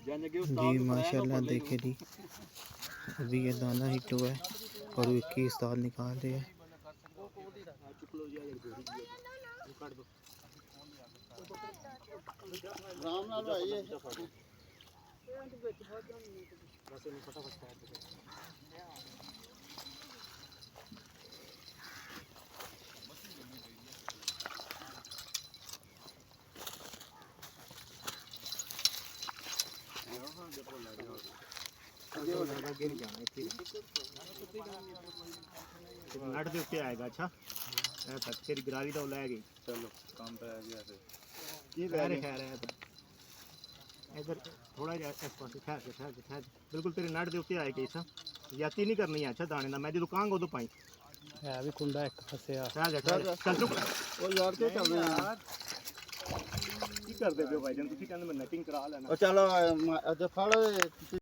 जी माशाल्लाह देखे जी, अभी ये दाना हिट हुआ है और एक ही उस्ताद निकाल रहे हैं। नट दे उत्ते आएगा। अच्छा तेरी गरारी तो लै गई। चलो काम पे आ गया खैर खैर है इधर थोड़ा जिहा इस पासे ठहर बिल्कुल तेरे नट दे उत्ते आए गई। अच्छा याती नहीं करनी है। अच्छा दाने दा मैं जो कांग उदों पाई है भी कुंडा एक फसया। चल चुप ओ यार क्या कर रहे हैं यार की करदे पियो भाईजान तुसीं कहंदे मैं नेटिंग करा लेना। चलो फड़